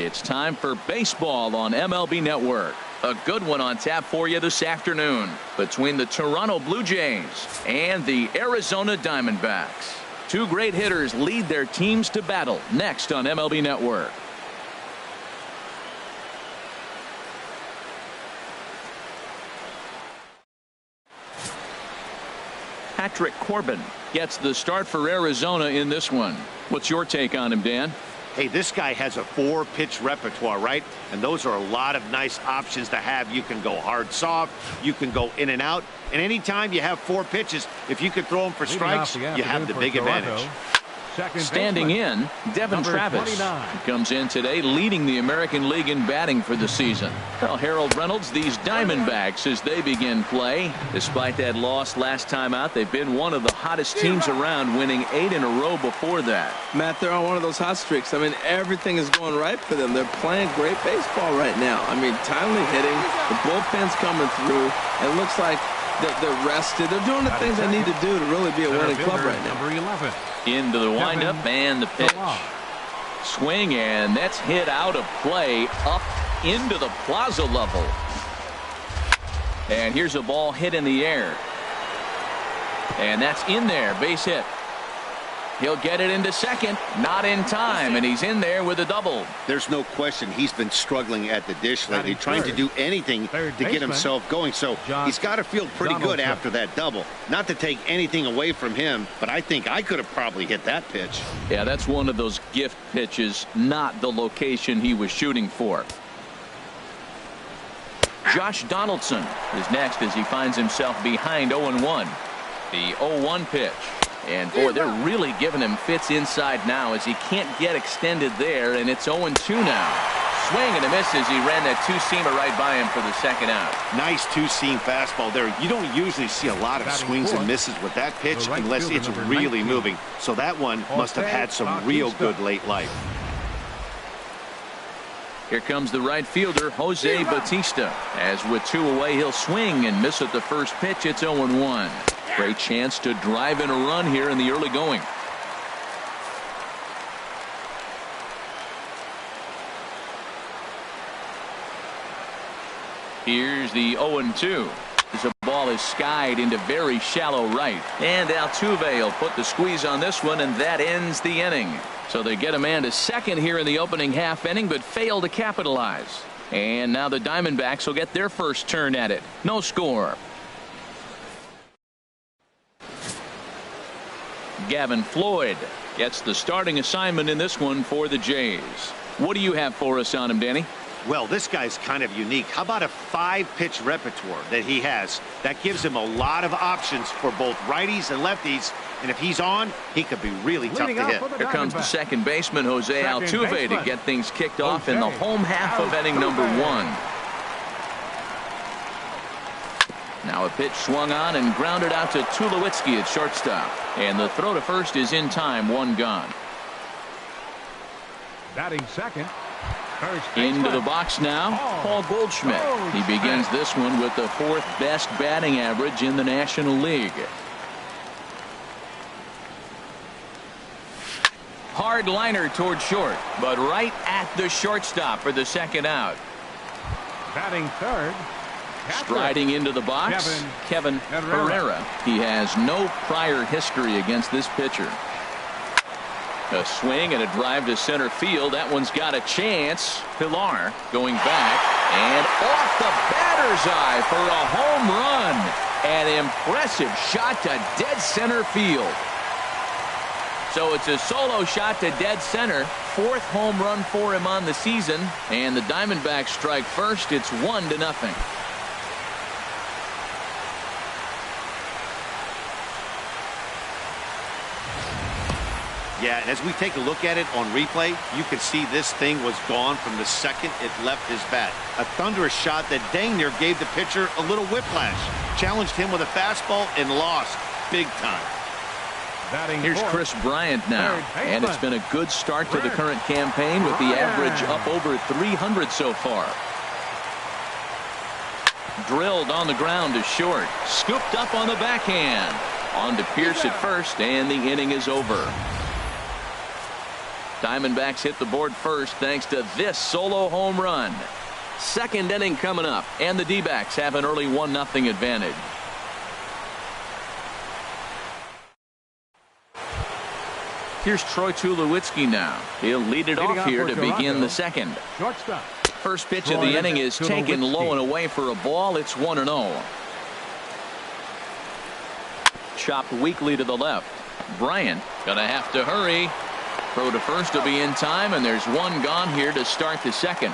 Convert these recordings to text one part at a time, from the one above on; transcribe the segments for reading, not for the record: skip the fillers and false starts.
It's time for baseball on MLB Network. A good one on tap for you this afternoon between the Toronto Blue Jays and the Arizona Diamondbacks. Two great hitters lead their teams to battle next on MLB Network. Patrick Corbin gets the start for Arizona in this one. What's your take on him, Dan? Hey, this guy has a 4-pitch repertoire, right? And those are a lot of nice options to have. You can go hard, soft. You can go in and out. And anytime you have 4 pitches, if you can throw them for strikes, you have the big advantage. Standing in, Devin Travis comes in today leading the American League in batting for the season. Well, Harold Reynolds, these Diamondbacks as they begin play. Despite that loss last time out, they've been one of the hottest teams around, winning 8 in a row before that. Matt, they're on one of those hot streaks. I mean, everything is going right for them. They're playing great baseball right now. I mean, timely hitting, the bullpen's coming through. It looks like they're rested. They're doing the things they need to do to really be a winning club right now. Number 11. Into the windup and the pitch. Swing, and that's hit out of play up into the plaza level. And here's a ball hit in the air. And that's in there. Base hit. He'll get it into second. Not in time, and he's in there with a double. There's no question he's been struggling at the dish lately, trying to do anything to get himself going. So he's got to feel pretty good after that double. Not to take anything away from him, but I think I could have probably hit that pitch. Yeah, that's one of those gift pitches, not the location he was shooting for. Josh Donaldson is next as he finds himself behind 0-1. The 0-1 pitch. And boy, they're really giving him fits inside now as he can't get extended there, and it's 0-2 now. Swing and a miss as he ran that two-seamer right by him for the second out. Nice two-seam fastball there. You don't usually see a lot of swings and misses with that pitch unless it's really moving. So that one must have had some real good late life. Here comes the right fielder, Jose Bautista. As with 2 away, he'll swing and miss at the first pitch. It's 0-1. Great chance to drive in a run here in the early going. Here's the 0-2. As the ball is skied into very shallow right. And Altuve will put the squeeze on this one, and that ends the inning. So they get a man to second here in the opening half inning, but fail to capitalize. And now the Diamondbacks will get their first turn at it. No score. Gavin Floyd gets the starting assignment in this one for the Jays. What do you have for us on him, Danny? Well, this guy's kind of unique. How about a 5-pitch repertoire that he has? That gives him a lot of options for both righties and lefties. And if he's on, he could be really tough to hit. Here comes the second baseman, Jose Altuve, to get things kicked off in the home half of inning number 1. Now a pitch swung on and grounded out to Tulowitzki at shortstop. And the throw to first is in time, 1 gone. Batting second. Into the box now, Paul Goldschmidt. He begins this one with the 4th best batting average in the National League. Hard liner toward short, but right at the shortstop for the second out. Batting third. Striding into the box, Kevin Herrera. He has no prior history against this pitcher. A swing and a drive to center field. That one's got a chance. Pilar going back and off the batter's eye for a home run. An impressive shot to dead center field. So it's a solo shot to dead center. 4th home run for him on the season. And the Diamondbacks strike first. It's 1-0. Yeah, and as we take a look at it on replay, you can see this thing was gone from the second it left his bat. A thunderous shot that dang near gave the pitcher a little whiplash. Challenged him with a fastball and lost big time. Here's Chris Bryant now, and it's been a good start to the current campaign with the average up over 300 so far. Drilled on the ground to short. Scooped up on the backhand. On to Pierce at first, and the inning is over. Diamondbacks hit the board first thanks to this solo home run. Second inning coming up, and the D-backs have an early 1-0 advantage. Here's Troy Tulowitzki now. He'll lead it off here to begin the second. Shortstop. First pitch of the inning is taken low and away for a ball. It's 1-0. Chopped weakly to the left. Bryant gonna have to hurry. Throw to first will be in time, and there's one gone here to start the second.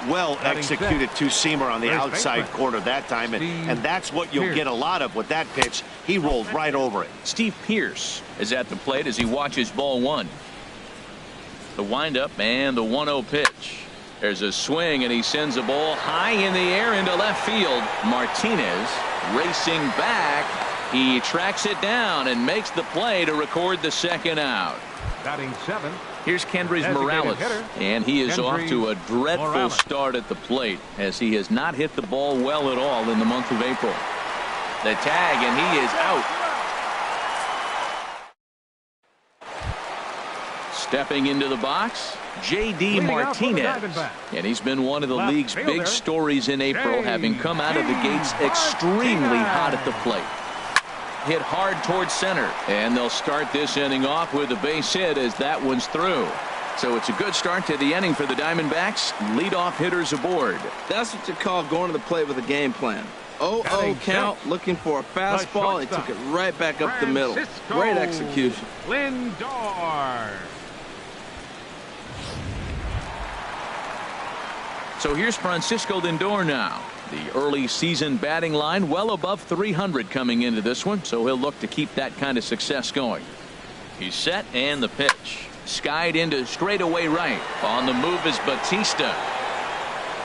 Well executed two-seamer on the outside corner that time, and that's what you'll get a lot of with that pitch. He rolled right over it. Steve Pearce is at the plate as he watches ball one. The windup and the 1-0 pitch. There's a swing, and he sends a ball high in the air into left field. Martinez racing back. He tracks it down and makes the play to record the second out. Batting 7. Here's Kendrys Morales, and he is off to a dreadful start at the plate as he has not hit the ball well at all in the month of April. The tag, and he is out. Stepping into the box, J.D. Martinez, and he's been one of the league's big stories in April, having come out of the gates extremely hot at the plate. Hit hard towards center, and they'll start this inning off with a base hit as that one's through. So it's a good start to the inning for the Diamondbacks. Leadoff hitters aboard. That's what you call going to the plate with a game plan. 0-0 count, looking for a fastball. He took it right back up the middle. Great execution. Lindor. So here's Francisco Lindor now. The early season batting line well above 300 coming into this one, so he'll look to keep that kind of success going. He's set, and the pitch. Skied into straightaway right. On the move is Batista.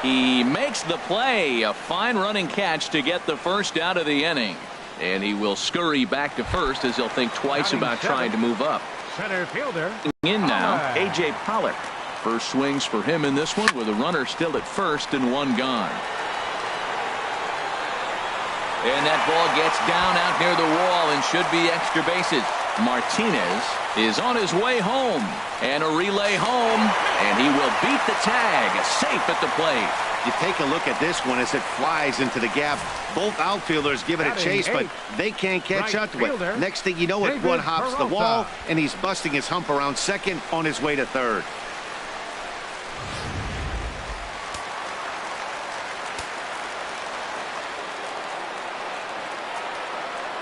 He makes the play. A fine running catch to get the first out of the inning. And he will scurry back to first as he'll think twice about trying to move up. Center fielder. In now, A.J. Pollock. First swings for him in this one with a runner still at first and one gone. And that ball gets down out near the wall and should be extra bases. Martinez is on his way home, and a relay home, and he will beat the tag, safe at the plate. You take a look at this one as it flies into the gap. Both outfielders give it a chase, but they can't catch up to it. Next thing you know, it one hops the wall, and he's busting his hump around second on his way to third.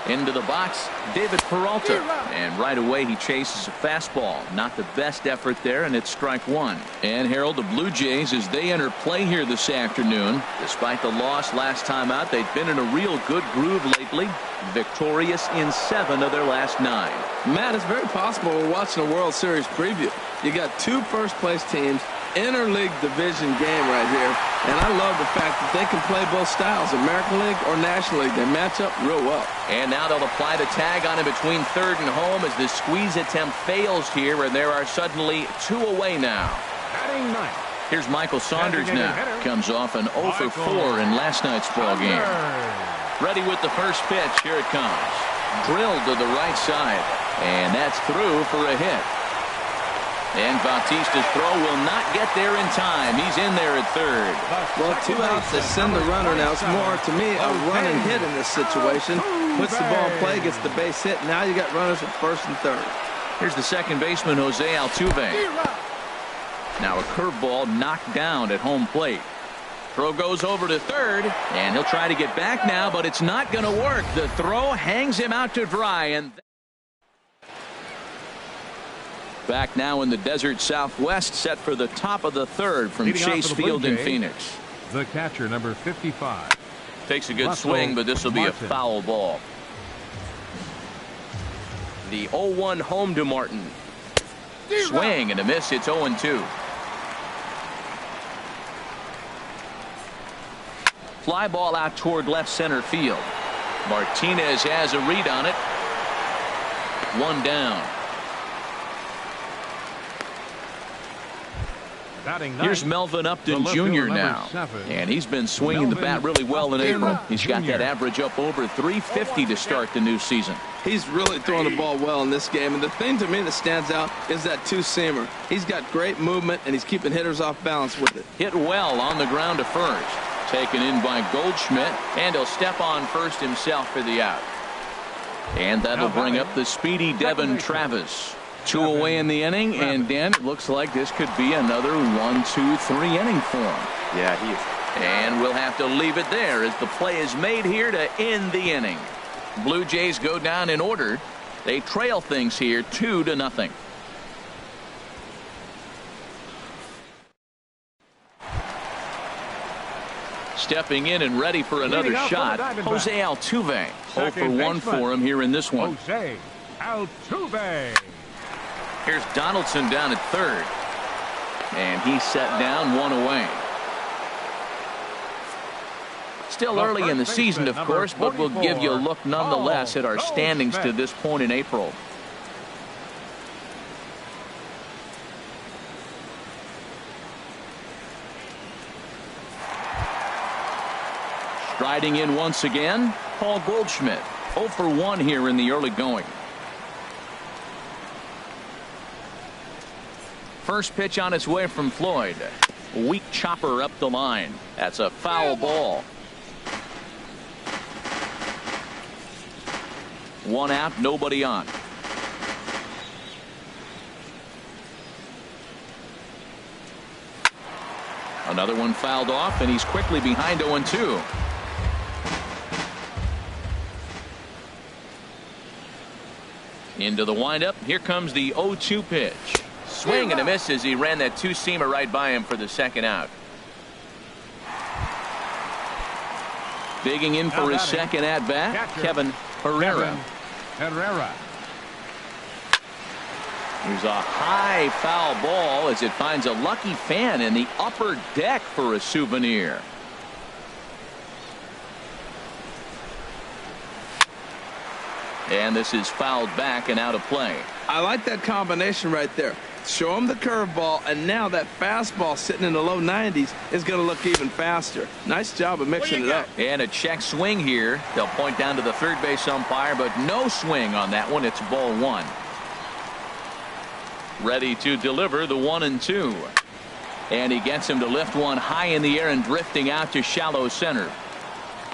Into the box, David Peralta, and right away he chases a fastball. Not the best effort there, and it's strike one. And Harold, the Blue Jays, as they enter play here this afternoon, despite the loss last time out, they've been in a real good groove lately, victorious in 7 of their last 9. Matt, it's very possible we're watching a World Series preview. You got 2 first-place teams, interleague division game right here, and I love the fact that they can play both styles, American League or National League. They match up real well. And now they'll apply the tag on him between third and home as the squeeze attempt fails here, and there are suddenly 2 away now. Here's Michael Saunders now. Comes off an 0 for 4 in last night's ball game. Ready with the first pitch. Here it comes. Drilled to the right side, and that's through for a hit. And Bautista's throw will not get there in time. He's in there at third. Well, 2 outs, they send the runner. Now it's more, to me, a run and hit in this situation. Puts the ball in play, gets the base hit. Now you got runners at first and third. Here's the second baseman, Jose Altuve. Now a curveball knocked down at home plate. Throw goes over to third, and he'll try to get back now, but it's not going to work. The throw hangs him out to dry, and back now in the desert Southwest, set for the top of the third from Chase Field in Phoenix. The catcher, number 55. Takes a good swing, but this will be a foul ball. The 0-1 home to Martin. Swing and a miss. It's 0-2. Fly ball out toward left center field. Martinez has a read on it. 1 down. Here's Melvin Upton Jr. now, and he's been swinging the bat really well in April. He's got that average up over 350 to start the new season. He's really throwing the ball well in this game, and the thing to me that stands out is that two-seamer. He's got great movement, and he's keeping hitters off balance with it. Hit well on the ground to first. Taken in by Goldschmidt, and he'll step on first himself for the out. And that'll bring up the speedy Devin Travis. 2 away in the inning, and Dan, it looks like this could be another 1-2-3 inning for him. Yeah, he is. And we'll have to leave it there as the play is made here to end the inning. Blue Jays go down in order. They trail things here 2-0. Stepping in and ready for another shot, Jose Altuve. 0 for 1 for him here in this one. Jose Altuve. Here's Donaldson down at third. And he's set down 1 away. Still early in the season, of course, but we'll give you a look nonetheless at our standings to this point in April. Striding in once again, Paul Goldschmidt. 0 for 1 here in the early going. First pitch on its way from Floyd. A weak chopper up the line. That's a foul ball. 1 out, nobody on. Another one fouled off, and he's quickly behind 0-2. Into the windup. Here comes the 0-2 pitch. Swing and a miss as he ran that two-seamer right by him for the second out. Digging in for his second at-bat, Kevin Herrera. Here's a high foul ball as it finds a lucky fan in the upper deck for a souvenir. And this is fouled back and out of play. I like that combination right there. Show him the curveball, and now that fastball sitting in the low 90s is going to look even faster. Nice job of mixing it up. And a check swing here. They'll point down to the third base umpire, but no swing on that one. It's ball 1. Ready to deliver the 1-2. And he gets him to lift one high in the air and drifting out to shallow center.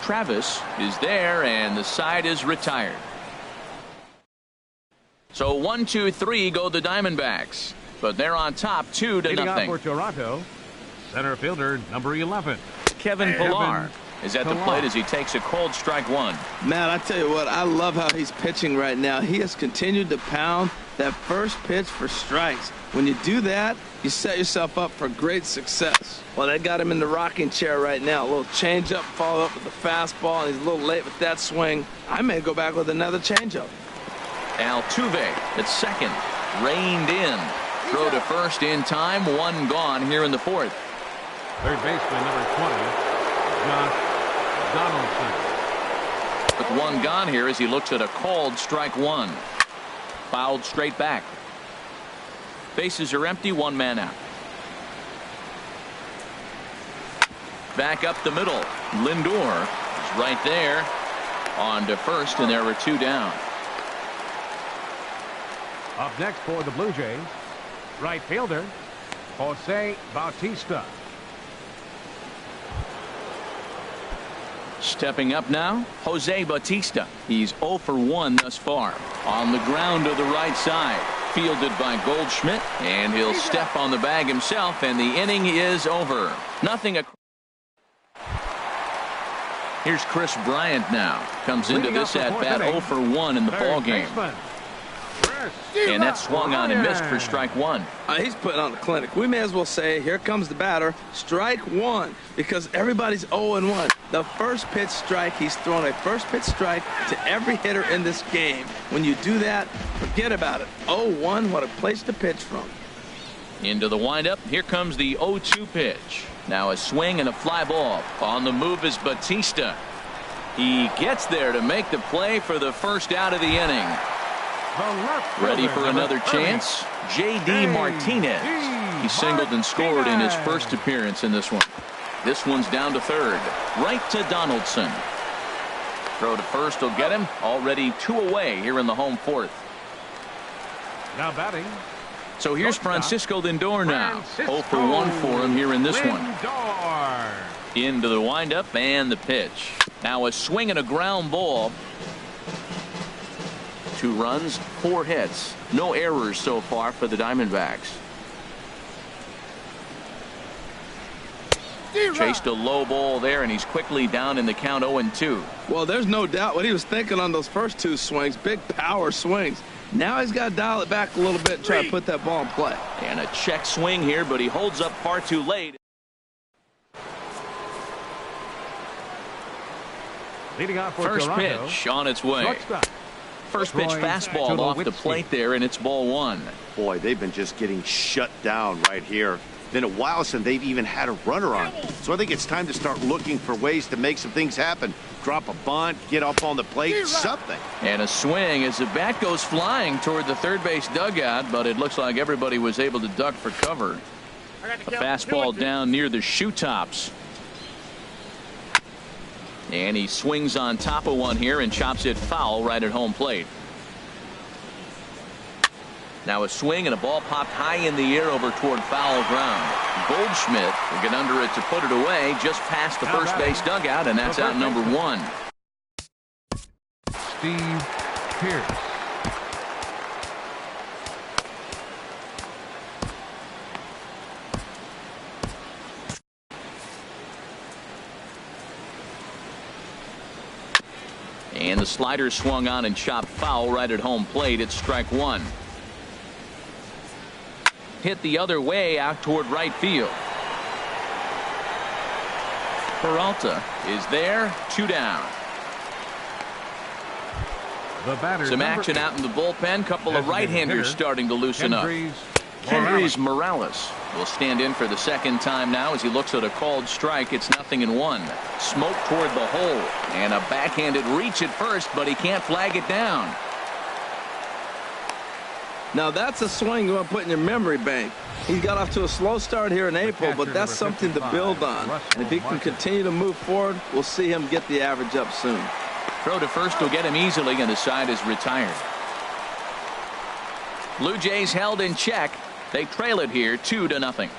Travis is there, and the side is retired. So 1-2-3 go the Diamondbacks, but they're on top 2-0. Leading off for Toronto, center fielder number 11. Kevin Pillar is at the plate as he takes a cold strike 1. Man, I tell you what, I love how he's pitching right now. He has continued to pound that first pitch for strikes. When you do that, you set yourself up for great success. Well, they got him in the rocking chair right now. A little changeup, follow up with the fastball, and he's a little late with that swing. I may go back with another changeup. Altuve at second, reined in. Throw to first in time. 1 gone here in the 4th. Third baseman number 20, Josh Donaldson. With 1 gone here as he looks at a called strike 1. Fouled straight back. Bases are empty. 1 man out. Back up the middle. Lindor is right there on to first, and there were 2 down. Up next for the Blue Jays, right fielder, Jose Bautista. Stepping up now, Jose Bautista. He's 0 for 1 thus far. On the ground to the right side. Fielded by Goldschmidt, and he'll step on the bag himself, and the inning is over. Nothing. Here's Chris Bryant now. Comes into this at-bat 0 for 1 in the ball game. And that swung on and missed for strike 1. He's putting on the clinic. We may as well say, here comes the batter, strike 1, because everybody's 0-1. The first pitch strike, he's thrown a first pitch strike to every hitter in this game. When you do that, forget about it. 0-1, what a place to pitch from. Into the windup, here comes the 0-2 pitch. Now a swing and a fly ball. On the move is Bautista. He gets there to make the play for the first out of the inning. Ready for another chance? J.D. Martinez. He singled and scored in his first appearance in this one. This one's down to third. Right to Donaldson. Throw to first will get him. Already 2 away here in the home fourth. Now batting. So here's Francisco Lindor now. 0 for 1 for him here in this one. Into the windup and the pitch. Now a swing and a ground ball. 2 runs, 4 hits. No errors so far for the Diamondbacks. Chased a low ball there, and he's quickly down in the count 0-2. Well, there's no doubt what he was thinking on those first 2 swings. Big power swings. Now he's got to dial it back a little bit and try to put that ball in play. And a check swing here, but he holds up far too late. Leading off for First Toronto. pitch on its way. First pitch fastball off the plate there, and it's ball 1. Boy, they've been just getting shut down right here. Been a while since they've even had a runner on. So I think it's time to start looking for ways to make some things happen. Drop a bunt, get up on the plate, something. And a swing as the bat goes flying toward the third base dugout, but it looks like everybody was able to duck for cover. A fastball down near the shoe tops. And he swings on top of one here and chops it foul right at home plate. Now a swing and a ball popped high in the air over toward foul ground. Goldschmidt will get under it to put it away just past the first base dugout, and that's out number 1. Steve Pearce. And the slider swung on and chopped foul right at home plate. It's strike 1. Hit the other way out toward right field. Peralta is there. 2 down. Some action out in the bullpen. Couple of right-handers starting to loosen up. Henry's Morales will stand in for the second time now as he looks at a called strike. It's 0-1. Smoke toward the hole and a backhanded reach at first, but he can't flag it down. Now that's a swing you want to put in your memory bank. He got off to a slow start here in April, but that's something to build on. And if he can continue to move forward, we'll see him get the average up soon. Throw to first will get him easily, and the side is retired. Blue Jays held in check. They trail it here 2-0.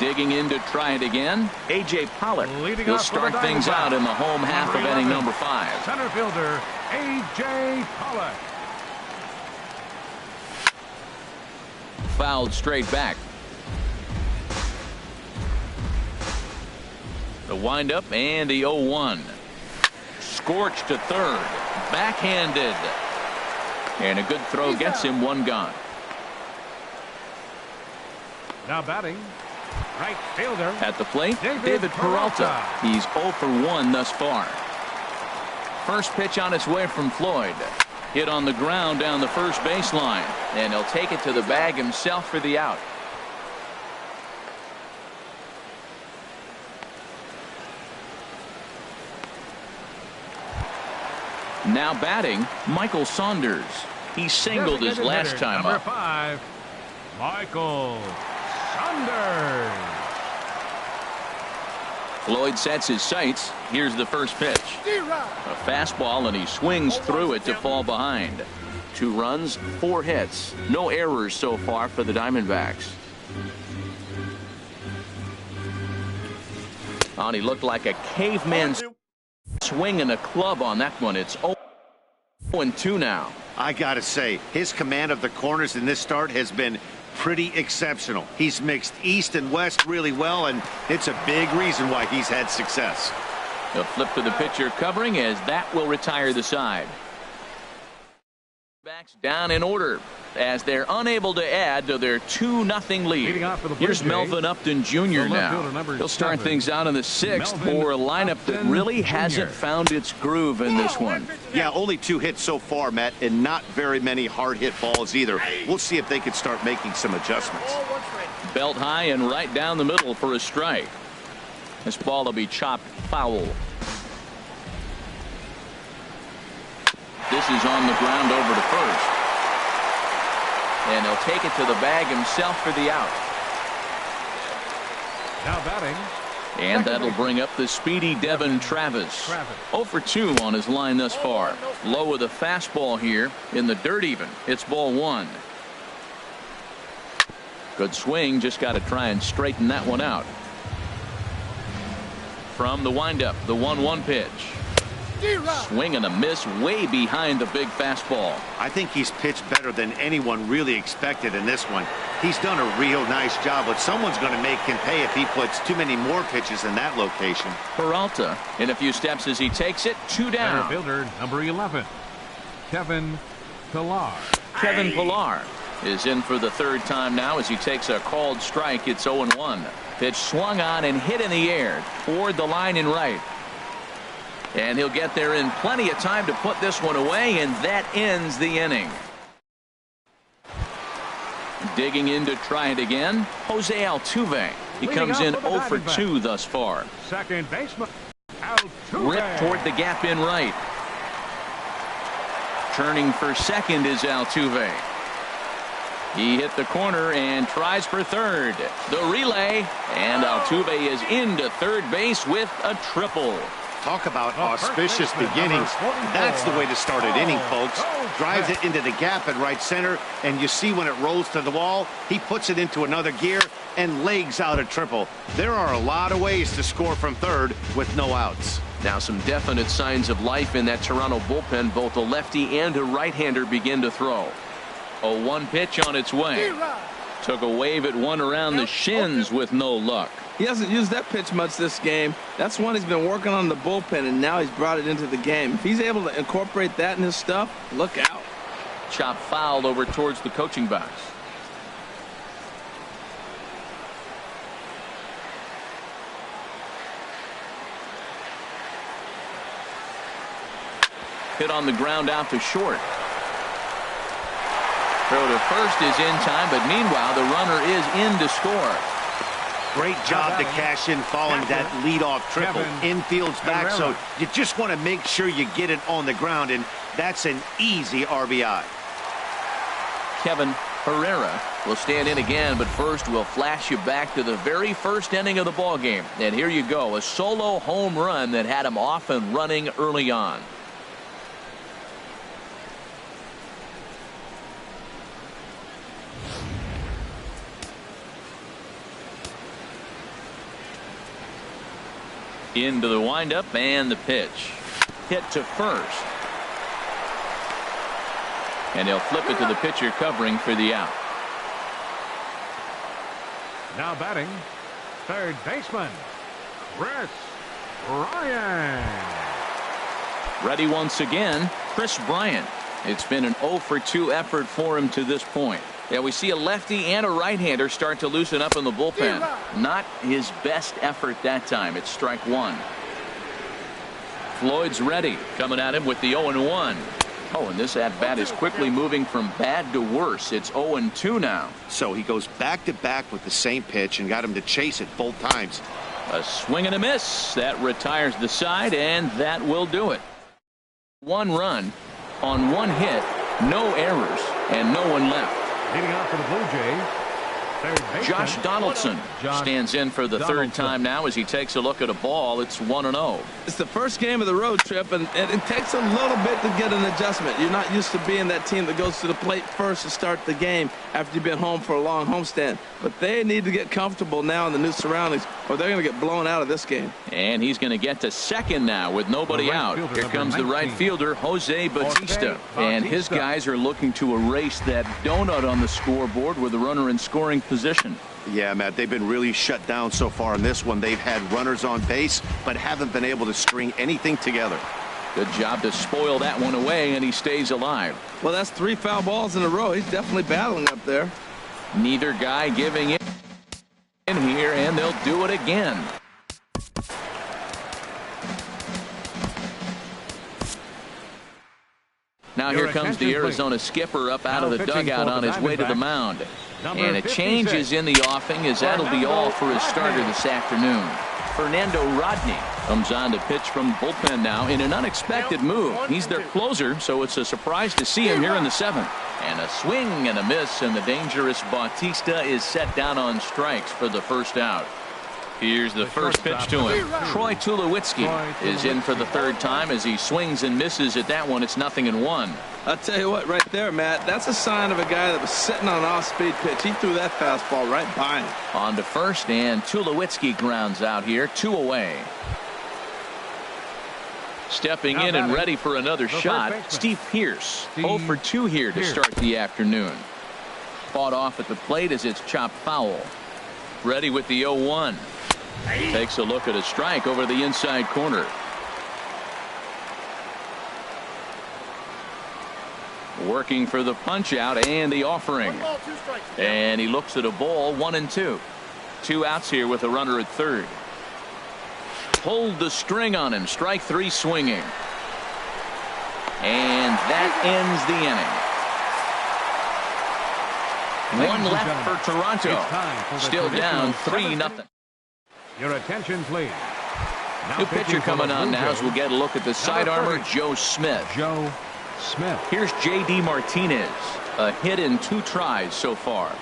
Digging in to try it again. A.J. Pollock will start things out in the home half of inning number 5. Center fielder A.J. Pollock. Fouled straight back. The windup and the 0-1. Scorched to third. Backhanded. And a good throw gets him 1 gone. Now batting. Right fielder. At the plate, David Peralta. He's 0 for 1 thus far. First pitch on its way from Floyd. Hit on the ground down the first baseline. And he'll take it to the bag himself for the out. Now batting, Michael Saunders. He singled his last time number up. 5, Michael Saunders. Floyd sets his sights. Here's the first pitch. A fastball, and he swings through it to fall behind. 2 runs, 4 hits. No errors so far for the Diamondbacks. And he looked like a caveman swinging a club on that one. It's 0-2 now. I got to say, his command of the corners in this start has been pretty exceptional. He's mixed east and west really well, and it's a big reason why he's had success. A flip to the pitcher covering as that will retire the side. Backs down in order as they're unable to add to their 2-0 lead. Here's Melvin Upton Jr. now. He'll start things out in the 6th for a lineup that really hasn't found its groove in this one. Yeah, only 2 hits so far, Matt, and not very many hard hit balls either. We'll see if they can start making some adjustments. Belt high and right down the middle for a strike. This ball will be chopped foul. This is on the ground over to first. And he'll take it to the bag himself for the out. Now batting. And that'll bring up the speedy Devin Travis. 0 for 2 on his line thus far. Low with a fastball here in the dirt even. It's ball 1. Good swing. Just got to try and straighten that one out. From the windup, the 1-1 pitch. Swing and a miss way behind the big fastball. I think he's pitched better than anyone really expected in this one. He's done a real nice job, but someone's going to make him pay if he puts too many more pitches in that location. Peralta in a few steps as he takes it. 2 down. Center fielder, number 11, Kevin Pillar. Kevin Pillar is in for the 3rd time now as he takes a called strike. It's 0-1. Pitch swung on and hit in the air toward the line in right. And he'll get there in plenty of time to put this one away, and that ends the inning. Digging in to try it again, Jose Altuve. He comes in 0 for 2 thus far. Second baseman, Altuve. Ripped toward the gap in right. Turning for second is Altuve. He hit the corner and tries for third. The relay, and Altuve is into third base with a triple. Talk about auspicious beginnings. That's the way to start an inning, folks. Drives it into the gap in right center, and you see when it rolls to the wall, he puts it into another gear and legs out a triple. There are a lot of ways to score from third with no outs. Now some definite signs of life in that Toronto bullpen. Both a lefty and a right-hander begin to throw. A 1 pitch on its way. Took a wave at one around the shins with no luck. He hasn't used that pitch much this game. That's one he's been working on in the bullpen, and now he's brought it into the game. If he's able to incorporate that in his stuff, look out. Chop fouled over towards the coaching box. Hit on the ground out to short. Throw to first is in time, but meanwhile the runner is in to score. Great job to cash in following that leadoff triple. Infield's back, so you just want to make sure you get it on the ground, and that's an easy RBI. Kevin Herrera will stand in again, but first we'll flash you back to the very first inning of the ball game. And here you go, a solo home run that had him off and running early on. Into the windup and the pitch. Hit to first. And he'll flip it to the pitcher covering for the out. Now batting, third baseman, Chris Bryant. Ready once again, Chris Bryant. It's been an 0 for 2 effort for him to this point. Yeah, we see a lefty and a right-hander start to loosen up in the bullpen. Not his best effort that time. It's strike 1. Floyd's ready, coming at him with the 0-1. Oh, and this at-bat is quickly moving from bad to worse. It's 0-2 now. So he goes back-to-back with the same pitch and got him to chase it both times. A swing and a miss. That retires the side, and that will do it. 1 run on 1 hit, no errors, and no one left. Leading off for the Blue Jays, Josh Donaldson stands in for the 3rd time now as he takes a look at a ball. It's 1-0. It's the first game of the road trip, and it takes a little bit to get an adjustment. You're not used to being that team that goes to the plate first to start the game after you've been home for a long homestand. But they need to get comfortable now in the new surroundings, or they're going to get blown out of this game. And he's going to get to second now with nobody out. Here comes the right fielder, Jose Bautista. And his guys are looking to erase that donut on the scoreboard with a runner in scoring position. Yeah, Matt, they've been really shut down so far in this one. They've had runners on base, but haven't been able to string anything together. Good job to spoil that one away, and he stays alive. Well, that's 3 foul balls in a row. He's definitely battling up there. Neither guy giving in here, and they'll do it again. Now here comes the Arizona skipper up out of the dugout on his way to the mound. And a change is in the offing, as that'll be all for his starter this afternoon. Fernando Rodney comes on to pitch from bullpen now in an unexpected move. He's their closer, so it's a surprise to see him here in the 7th. And a swing and a miss, and the dangerous Bautista is set down on strikes for the first out. Here's the first pitch to him. Troy Tulowitzki is in for the 3rd time as he swings and misses at that one. It's 0-1. I'll tell you what, right there, Matt, that's a sign of a guy that was sitting on an off-speed pitch. He threw that fastball right by him. On to first, and Tulowitzki grounds out here, 2 away. Stepping in and ready for another shot, Steve Pearce. 0 for 2 here to start the afternoon. Fought off at the plate as it's chopped foul. Ready with the 0-1. Takes a look at a strike over the inside corner. Working for the punch out and the offering. And he looks at a ball, 1-2. 2 outs here with a runner at 3rd. Pulled the string on him. Strike 3 swinging. And that ends the inning. 1 left for Toronto. Still down 3-0. Your attention, please. New pitcher coming on now as we'll get a look at the side armor, Joe Smith. Joe Smith. Here's J.D. Martinez. A hit in 2 tries so far.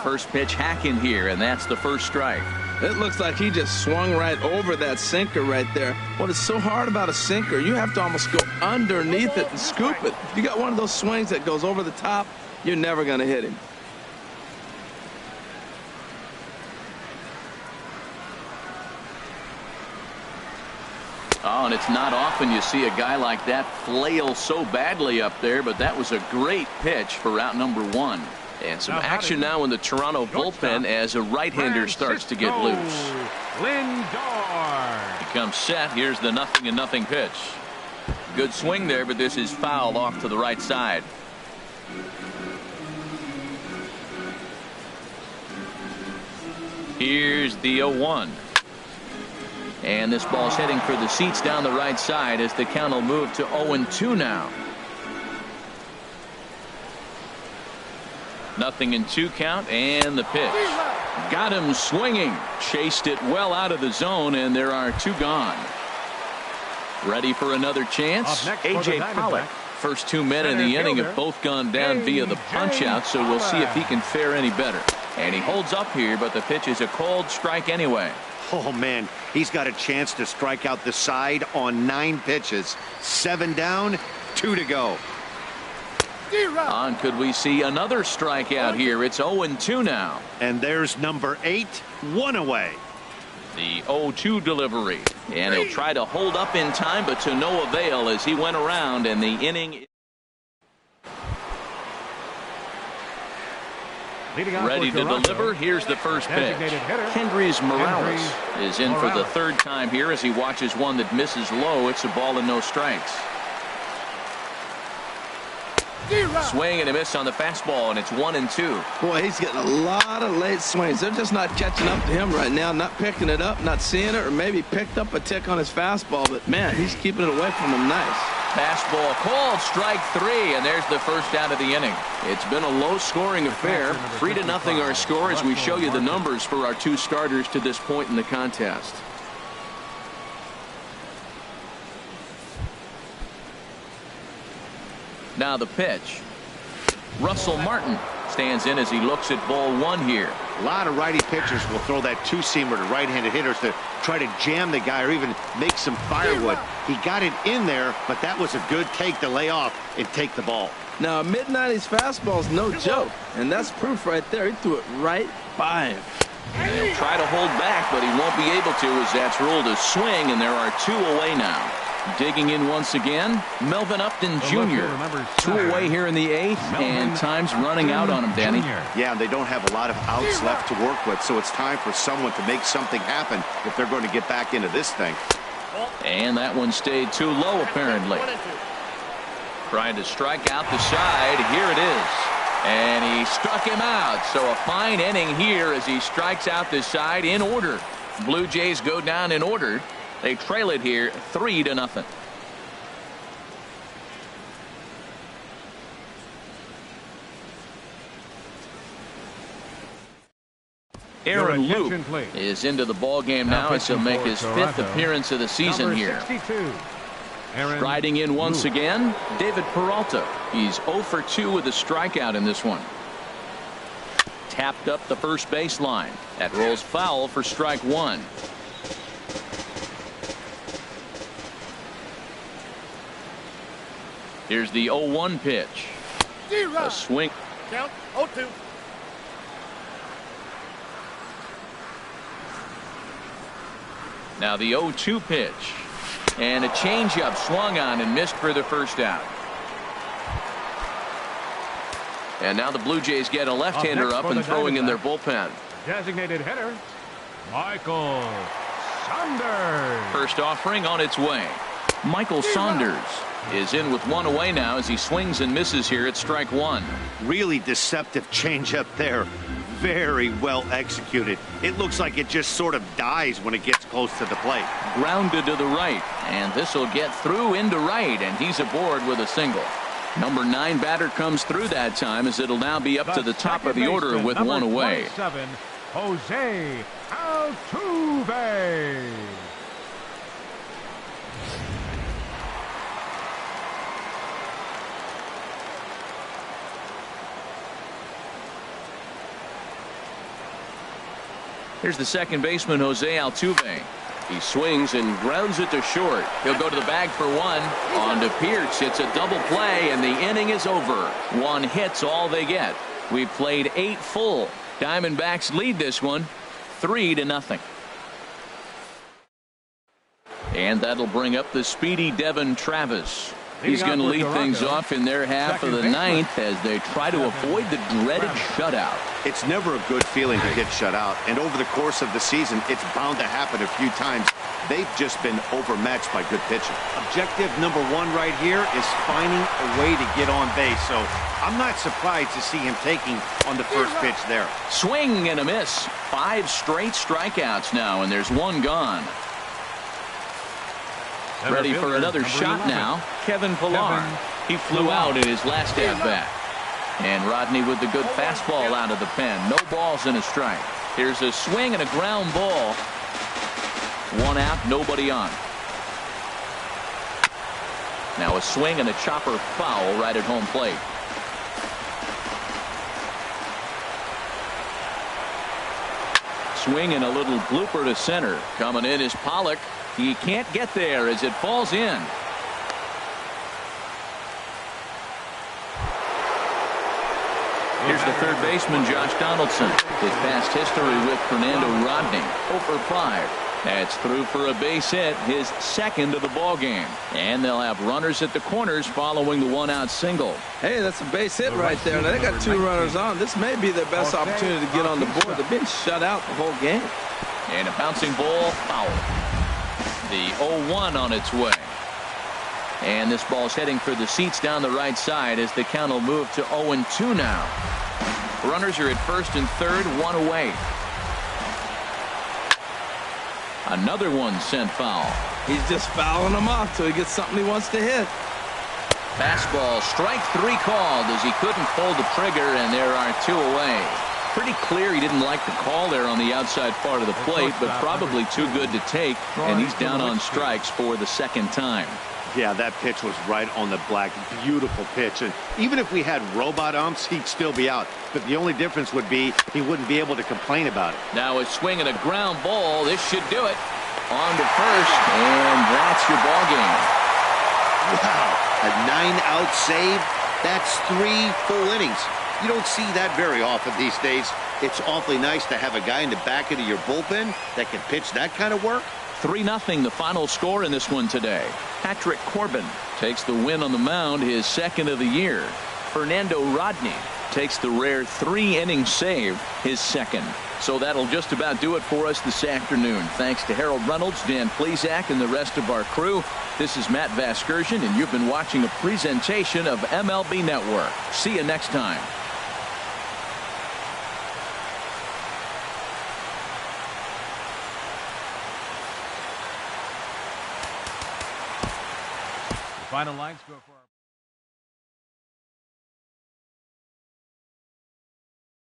First pitch hacking here, and that's the first strike. It looks like he just swung right over that sinker right there. What is so hard about a sinker, you have to almost go underneath it and scoop it. If you got one of those swings that goes over the top, you're never going to hit him. Oh, and it's not often you see a guy like that flail so badly up there, but that was a great pitch for out number 1. And some action now in the Toronto bullpen as a right-hander starts to get loose. Lindor. He comes set. Here's the 0-0 pitch. Good swing there, but this is fouled off to the right side. Here's the 0-1. And this ball's heading for the seats down the right side as the count will move to 0-2 now. 0-2 count, and the pitch. Got him swinging. Chased it well out of the zone, and there are 2 gone. Ready for another chance? A.J. Pollock. First 2 men in the inning have both gone down via the punch-out, so we'll see if he can fare any better. And he holds up here, but the pitch is a called strike anyway. Oh, man, he's got a chance to strike out the side on 9 pitches. 7 down, 2 to go. On could we see another strikeout here? It's 0-2 now. And there's number 8, 1 away. The 0-2 delivery. And he'll try to hold up in time, but to no avail as he went around, and the inning. Ready to deliver. Here's the first pitch. Kendrys Morales is in for the 3rd time here as he watches one that misses low. It's a ball and no strikes. Swing and a miss on the fastball, and it's 1-2. Boy, he's getting a lot of late swings. They're just not catching up to him right now, not picking it up, not seeing it, or maybe picked up a tick on his fastball. But, man, he's keeping it away from him nice. Fastball called, strike 3, and there's the first out of the inning. It's been a low-scoring affair. 3-0 our score as we show you the numbers for our 2 starters to this point in the contest. Now the pitch. Russell Martin stands in as he looks at ball 1 here. A lot of righty pitchers will throw that 2-seamer to right-handed hitters to try to jam the guy or even make some firewood. He got it in there, but that was a good take to lay off and take the ball. Now, a mid-90s fastball is no joke, and that's proof right there. He threw it right by him. And he'll try to hold back, but he won't be able to as that's ruled a swing, and there are 2 away now. Digging in once again, Melvin Upton Jr. 2 away here in the 8th, and time's running out on him, Danny. Yeah, they don't have a lot of outs left to work with, so it's time for someone to make something happen if they're going to get back into this thing. And that one stayed too low, apparently. Trying to strike out the side. Here it is. And he struck him out. So a fine inning here as he strikes out the side in order. Blue Jays go down in order. They trail it here 3-0. Aaron Loop is into the ball game now as he'll make his 5th appearance of the season here. Striding in once again, David Peralta. He's 0 for 2 with a strikeout in this one. Tapped up the first baseline. That rolls foul for strike 1. Here's the 0-1 pitch. A swing. Count 0-2. Now the 0-2 pitch. And a changeup swung on and missed for the first out. And now the Blue Jays get a left-hander up and throwing in their bullpen. Designated hitter, Michael Saunders. First offering on its way. Michael Saunders is in with 1 away now as he swings and misses here at strike 1. Really deceptive changeup there. Very well executed. It looks like it just sort of dies when it gets close to the plate. Grounded to the right, and this will get through into right, and he's aboard with a single. Number 9 batter comes through that time as it'll now be up to the top of the order with 1 away. 27, Jose Altuve. Here's the second baseman, Jose Altuve. He swings and grounds it to short. He'll go to the bag for 1. On to Pierce. It's a double play, and the inning is over. 1 hit's all they get. We've played 8 full. Diamondbacks lead this one 3-0. And that'll bring up the speedy Devin Travis. He's going to lead things off in their half of the 9th as they try to avoid the dreaded shutout. It's never a good feeling to get shut out, and over the course of the season, it's bound to happen a few times. They've just been overmatched by good pitching. Objective number 1 right here is finding a way to get on base, so I'm not surprised to see him taking on the first pitch there. Swing and a miss. 5 straight strikeouts now, and there's 1 gone. Ready for another shot now, Kevin Pillar. He flew out in his last at-bat. And Rodney with the good fastball out of the pen. No balls and a strike. Here's a swing and a ground ball. 1 out, nobody on. Now a swing and a chopper foul right at home plate. Swing and a little blooper to center. Coming in is Pollock. He can't get there as it falls in. Here's the third baseman, Josh Donaldson. His past history with Fernando Rodney. 0 for 5. That's through for a base hit, his 2nd of the ball game. And they'll have runners at the corners following the 1-out single. Hey, that's a base hit right there. Now they got 2 runners on. This may be their best opportunity to get on the board. They've been shut out the whole game. And a bouncing ball foul. The 0-1 on its way. And this ball's heading for the seats down the right side as the count will move to 0-2 now. Runners are at first and third, 1 away. Another one sent foul. He's just fouling them off till he gets something he wants to hit. Fastball, strike 3 called as he couldn't pull the trigger, and there are 2 away. Pretty clear he didn't like the call there on the outside part of the plate, but probably too good to take, and he's down on strikes for the 2nd time. Yeah, that pitch was right on the black. Beautiful pitch. And even if we had robot umps, he'd still be out. But the only difference would be he wouldn't be able to complain about it. Now a swing and a ground ball. This should do it. On to first, and that's your ball game. Wow, a 9-out save. That's 3 full innings. You don't see that very often these days. It's awfully nice to have a guy in the back end of your bullpen that can pitch that kind of work. 3-0 the final score in this one today. Patrick Corbin takes the win on the mound, his 2nd of the year. Fernando Rodney takes the rare 3-inning save, his 2nd. So that'll just about do it for us this afternoon. Thanks to Harold Reynolds, Dan Plesac, and the rest of our crew. This is Matt Vasgersian, and you've been watching a presentation of MLB Network. See you next time. Final line score for